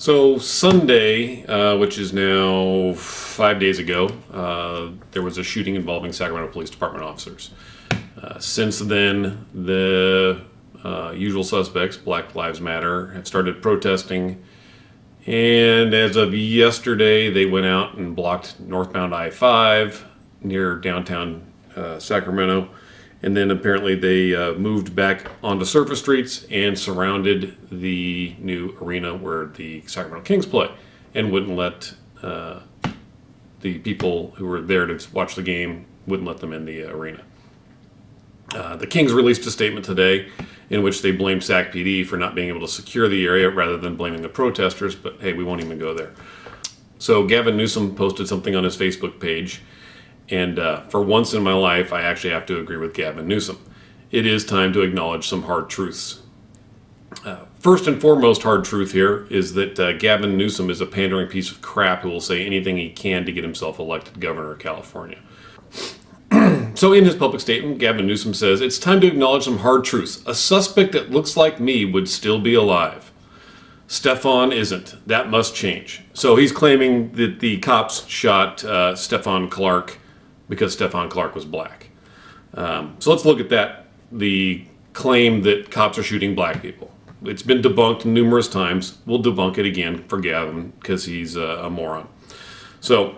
So Sunday, which is now 5 days ago, there was a shooting involving Sacramento Police Department officers. Since then, the usual suspects, Black Lives Matter, have started protesting. And as of yesterday, they went out and blocked northbound I-5 near downtown Sacramento. And then apparently they moved back onto surface streets and surrounded the new arena where the Sacramento Kings play, and wouldn't let the people who were there to watch the game, wouldn't let them in the arena. The Kings released a statement today in which they blamed Sac PD for not being able to secure the area rather than blaming the protesters, but hey, we won't even go there. So Gavin Newsom posted something on his Facebook page. And for once in my life, I actually have to agree with Gavin Newsom. It is time to acknowledge some hard truths. First and foremost hard truth here is that Gavin Newsom is a pandering piece of crap who will say anything he can to get himself elected governor of California. So in his public statement, Gavin Newsom says, "It's time to acknowledge some hard truths. A suspect that looks like me would still be alive. Stephon isn't. That must change." So he's claiming that the cops shot Stephon Clark because Stephon Clark was black. So let's look at that, the claim that cops are shooting black people. It's been debunked numerous times. We'll debunk it again for Gavin because he's a moron. So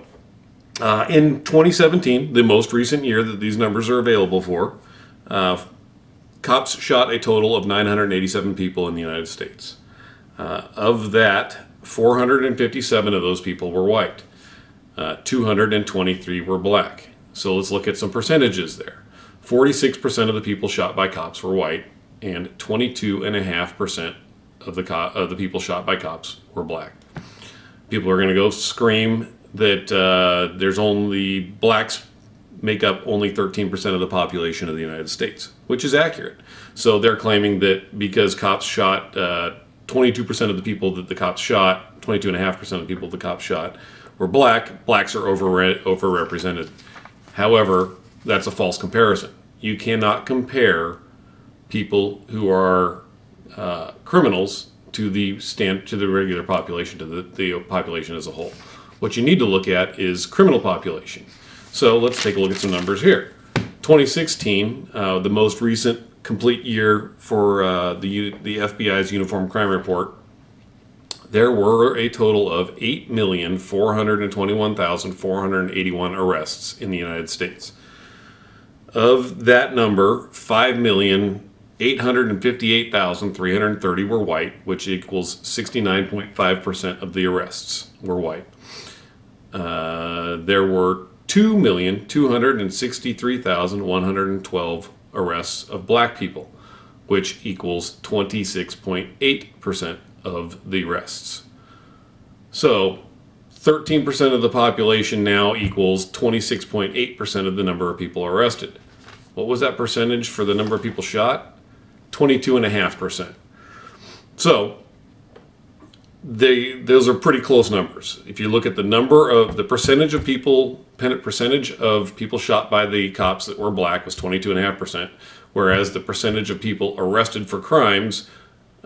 in 2017, the most recent year that these numbers are available for, cops shot a total of 987 people in the United States. Of that, 457 of those people were white. 223 were black. So let's look at some percentages there. 46% of the people shot by cops were white, and 22.5% of the people shot by cops were black. People are going to go scream that there's only blacks make up only 13% of the population of the United States, which is accurate. So they're claiming that because cops shot 22% of the people that the cops shot, 22.5% of the people the cops shot were black, blacks are overrepresented. However, that's a false comparison. You cannot compare people who are criminals to the regular population, to the population as a whole. What you need to look at is criminal population. So let's take a look at some numbers here. 2016, the most recent complete year for the FBI's Uniform Crime Report, there were a total of 8,421,481 arrests in the United States. Of that number, 5,858,330 were white, which equals 69.5% of the arrests were white. There were 2,263,112 arrests of black people, which equals 26.8% of the arrests. So 13% of the population now equals 26.8% of the number of people arrested. What was that percentage for the number of people shot? 22.5%. So those are pretty close numbers. If you look at the percentage of people shot by the cops that were black was 22.5%, whereas the percentage of people arrested for crimes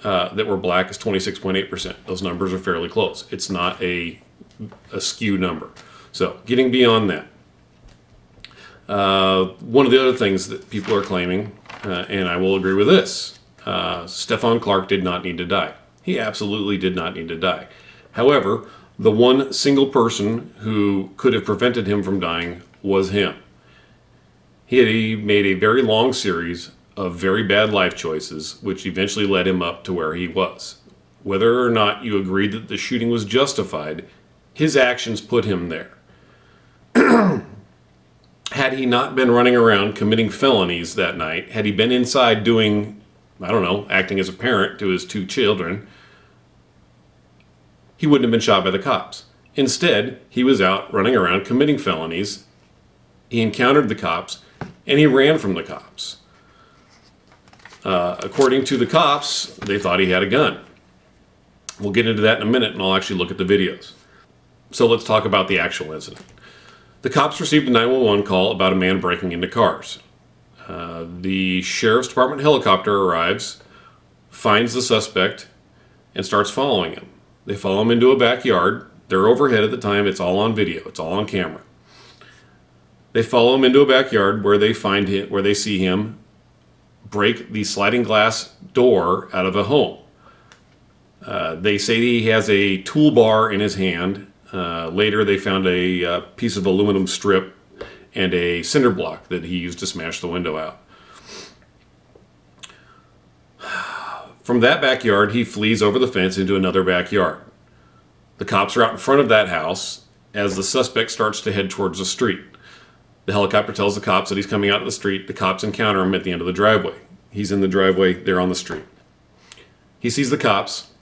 that were black is 26.8%. Those numbers are fairly close. It's not a skew number. So getting beyond that, one of the other things that people are claiming, and I will agree with this, Stephon Clark did not need to die. He absolutely did not need to die. However, the one single person who could have prevented him from dying was him. He made a very long series of very bad life choices, which eventually led him up to where he was. Whether or not you agree that the shooting was justified, his actions put him there. Had he not been running around committing felonies that night, had he been inside doing, I don't know, acting as a parent to his 2 children, he wouldn't have been shot by the cops. Instead, he was out running around committing felonies. He encountered the cops, and he ran from the cops. According to the cops, they thought he had a gun. We'll get into that in a minute, and I'll actually look at the videos. So let's talk about the actual incident. The cops received a 911 call about a man breaking into cars. The Sheriff's Department helicopter arrives, finds the suspect, and starts following him. They follow him into a backyard. They're overhead at the time. It's all on video. It's all on camera. They follow him into a backyard where they find him, where they see him break the sliding glass door out of a home. They say he has a toolbar in his hand. Later, they found a piece of aluminum strip and a cinder block that he used to smash the window out. From that backyard, he flees over the fence into another backyard. The cops are out in front of that house as the suspect starts to head towards the street. The helicopter tells the cops that he's coming out of the street. The cops encounter him at the end of the driveway. He's in the driveway, they're on the street. He sees the cops,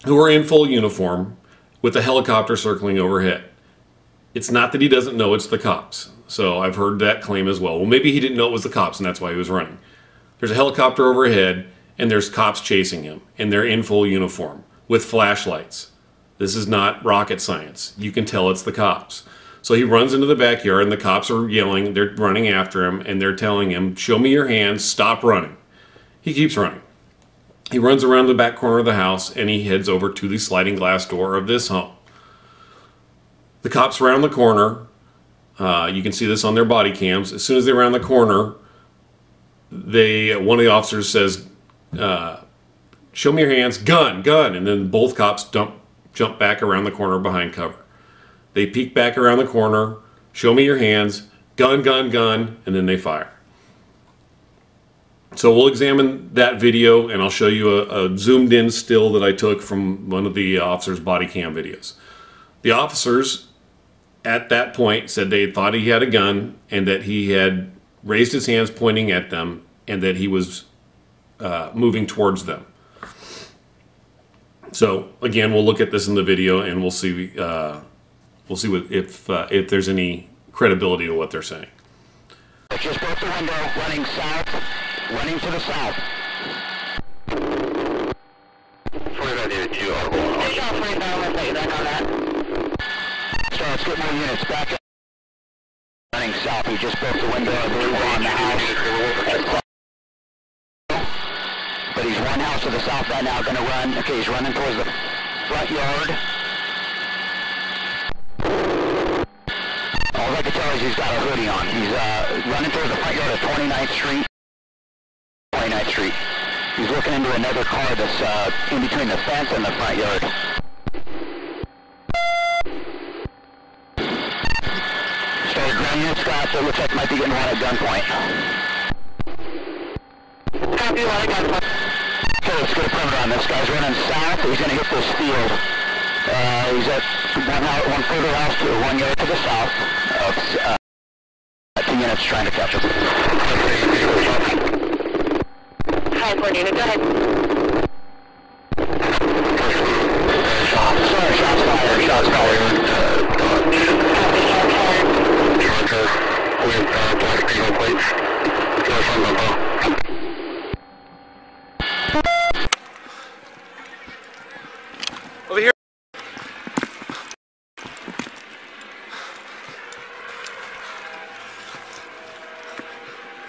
who are in full uniform, with the helicopter circling overhead. It's not that he doesn't know it's the cops. So I've heard that claim as well. Well, maybe he didn't know it was the cops and that's why he was running. There's a helicopter overhead and there's cops chasing him, and they're in full uniform with flashlights. This is not rocket science. You can tell it's the cops. So he runs into the backyard and the cops are yelling, they're running after him, and they're telling him, "Show me your hands, stop running." He keeps running. He runs around the back corner of the house and he heads over to the sliding glass door of this home. The cops round the corner. You can see this on their body cams. As soon as they round the corner, one of the officers says, "Show me your hands, gun, gun," and then both cops jump back around the corner behind cover. They peek back around the corner, "Show me your hands, gun, gun, gun," and then they fire. So we'll examine that video and I'll show you a zoomed in still that I took from one of the officers' body cam videos. The officers at that point said they thought he had a gun and that he had raised his hands pointing at them and that he was moving towards them. So again, we'll look at this in the video and we'll see if there's any credibility to what they're saying. Just broke the window, running south, running to the south. So let's get more units back up. Running south, he just broke the window, I believe, on the house. But he's one house to the south right now, gonna run. Okay, he's running towards the front yard. All I can tell is he's got a hoodie on. He's running towards the front yard of 29th Street. 29th Street. He's looking into another car that's in between the fence and the front yard. Started ground unit Scott, so it looks like might be getting one at gunpoint. Copy, one at gunpoint. Okay, let's get a perimeter on this. Guy's running south. He's going to hit this field. He's at one further house to 1 yard to the south. 2 minutes trying to catch him. Hi, Cornina, go ahead. Sorry, shots fired. Shots fired. Copy, shots fired. With black people plates. Over here.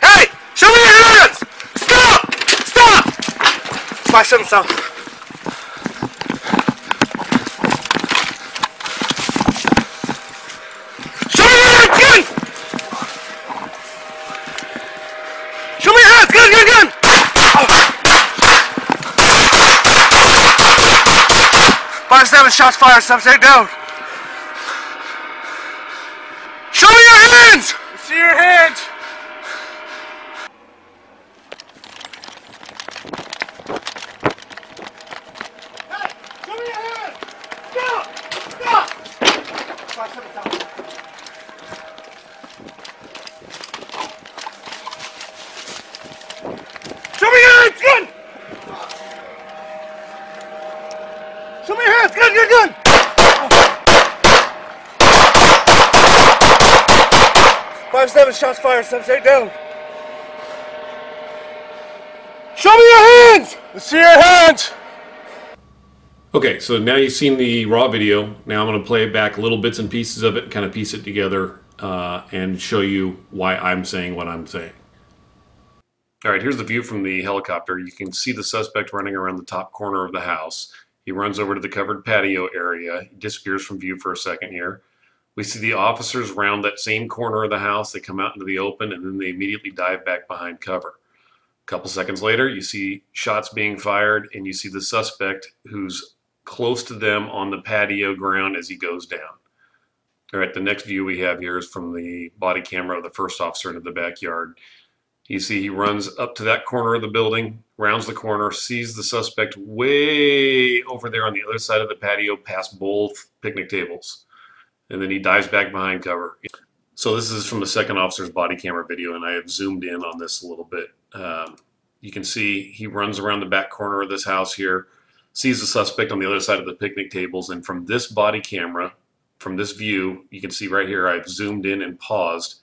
Hey! Show me your hands! Stop! Stop! 5-7 south. Show me your hands! Gun! Show me your hands! Gun, gun, gun! 5-7 shots fired, subject down. Show me your hands! See your hands! Hey! Show me your hands! Stop! Stop! 5-7 south. Show me your hands! Gun! Show me your hands! Gun, gun, gun! 5-7 shots fired, subject down. Show me your hands! Let's see your hands! Okay, so now you've seen the raw video. Now I'm going to play back little bits and pieces of it and kind of piece it together and show you why I'm saying what I'm saying. All right, here's the view from the helicopter. You can see the suspect running around the top corner of the house. He runs over to the covered patio area. He disappears from view for a second here. We see the officers round that same corner of the house. They come out into the open, and then they immediately dive back behind cover. A couple seconds later, you see shots being fired, and you see the suspect who's close to them on the patio ground as he goes down. All right, the next view we have here is from the body camera of the first officer into the backyard. You see he runs up to that corner of the building, rounds the corner, sees the suspect way over there on the other side of the patio past both picnic tables. And then he dives back behind cover. So this is from the second officer's body camera video, and I have zoomed in on this a little bit. You can see he runs around the back corner of this house here, sees the suspect on the other side of the picnic tables, and from this body camera, from this view, you can see right here, I've zoomed in and paused.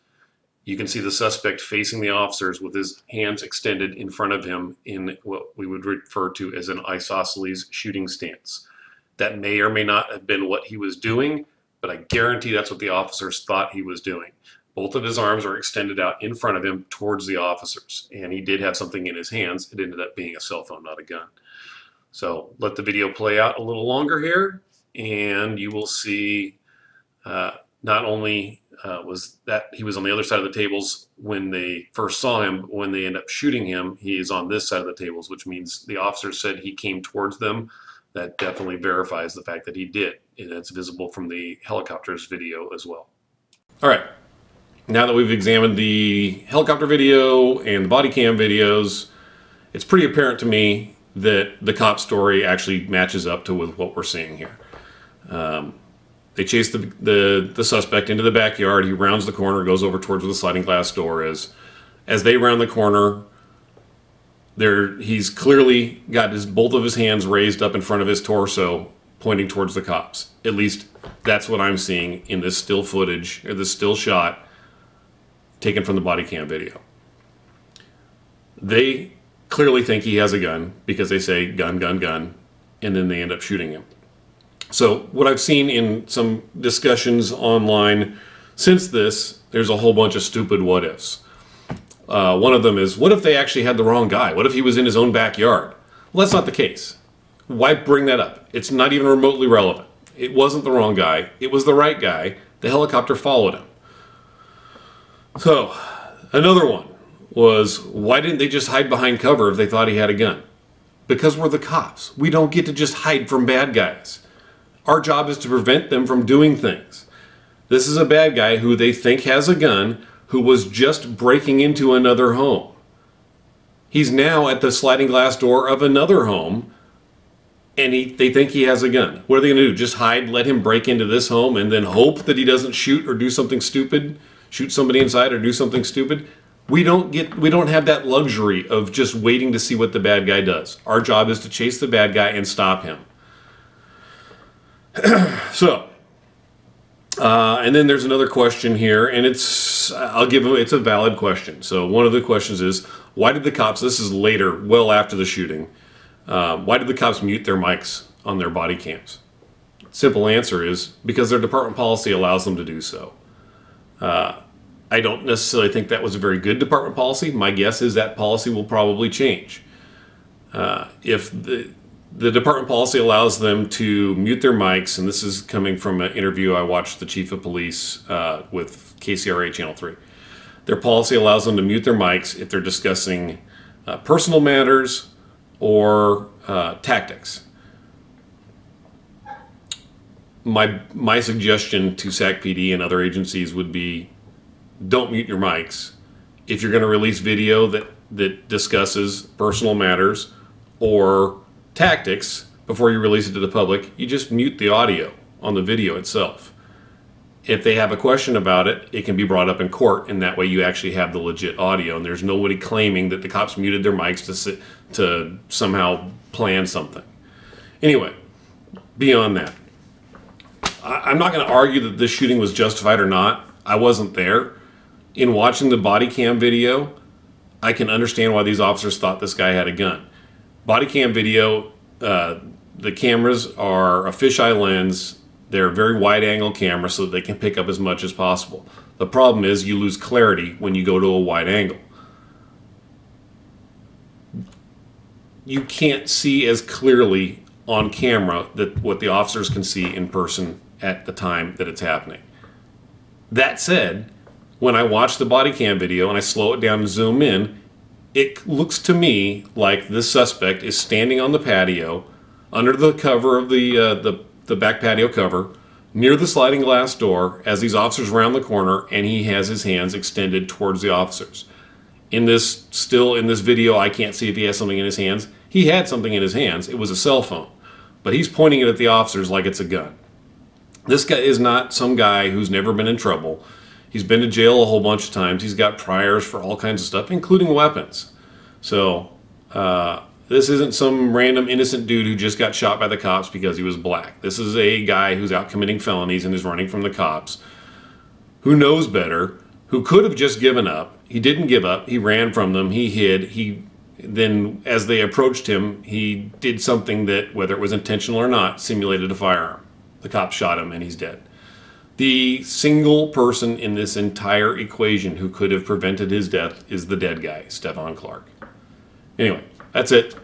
You can see the suspect facing the officers with his hands extended in front of him in what we would refer to as an isosceles shooting stance. That may or may not have been what he was doing, but I guarantee that's what the officers thought he was doing. Both of his arms are extended out in front of him towards the officers, and he did have something in his hands. It ended up being a cell phone, not a gun. So let the video play out a little longer here, and you will see not only was that he was on the other side of the tables when they first saw him, when they end up shooting him, he is on this side of the tables, which means the officers said he came towards them. That definitely verifies the fact that he did, and it's visible from the helicopter's video as well. All right, now that we've examined the helicopter video and the body cam videos, it's pretty apparent to me that the cop story actually matches up to with what we're seeing here. They chase the suspect into the backyard. He rounds the corner, goes over towards where the sliding glass door is. As they round the corner, he's clearly got both of his hands raised up in front of his torso, pointing towards the cops. At least that's what I'm seeing in this still footage, or this still shot taken from the body cam video. They clearly think he has a gun because they say gun, gun, gun, and then they end up shooting him. So what I've seen in some discussions online since this, there's a whole bunch of stupid what ifs. One of them is, what if they actually had the wrong guy? What if he was in his own backyard? Well, that's not the case. Why bring that up? It's not even remotely relevant. It wasn't the wrong guy. It was the right guy. The helicopter followed him. So another one was, why didn't they just hide behind cover if they thought he had a gun? Because we're the cops. We don't get to just hide from bad guys. Our job is to prevent them from doing things. This is a bad guy who they think has a gun, who was just breaking into another home. He's now at the sliding glass door of another home, and they think he has a gun. What are they going to do? Just hide, let him break into this home, and then hope that he doesn't shoot or do something stupid, shoot somebody inside or do something stupid? We don't have that luxury of just waiting to see what the bad guy does. Our job is to chase the bad guy and stop him. So, and then there's another question here, and it's a valid question. So one of the questions is, why did the cops, this is later, well after the shooting, why did the cops mute their mics on their body cams? Simple answer is, because their department policy allows them to do so. I don't necessarily think that was a very good department policy. My guess is that policy will probably change. If the department policy allows them to mute their mics, and this is coming from an interview I watched the chief of police with KCRA Channel 3. Their policy allows them to mute their mics if they're discussing personal matters or tactics. My suggestion to SAC PD and other agencies would be, don't mute your mics. If you're going to release video that discusses personal matters or tactics before you release it to the public, you just mute the audio on the video itself. If they have a question about it, it can be brought up in court, and that way you actually have the legit audio, and there's nobody claiming that the cops muted their mics to somehow plan something. Anyway, beyond that, I'm not going to argue that this shooting was justified or not. I wasn't there. In watching the body cam video, I can understand why these officers thought this guy had a gun. Body cam video, the cameras are a fisheye lens. They're very wide angle cameras so that they can pick up as much as possible. The problem is you lose clarity when you go to a wide angle. You can't see as clearly on camera that what the officers can see in person at the time that it's happening. That said, when I watch the body cam video and I slow it down and zoom in, it looks to me like this suspect is standing on the patio under the cover of the back patio cover near the sliding glass door as these officers round the corner, and he has his hands extended towards the officers. In this video, I can't see if he has something in his hands. He had something in his hands. It was a cell phone, but he's pointing it at the officers like it's a gun. This guy is not some guy who's never been in trouble. He's been to jail a whole bunch of times. He's got priors for all kinds of stuff, including weapons. So this isn't some random innocent dude who just got shot by the cops because he was black. This is a guy who's out committing felonies and is running from the cops, who knows better, who could have just given up. He didn't give up. He ran from them. He hid. Then, as they approached him, he did something that, whether it was intentional or not, simulated a firearm. The cops shot him, and he's dead. The single person in this entire equation who could have prevented his death is the dead guy, Stephon Clark. Anyway, that's it.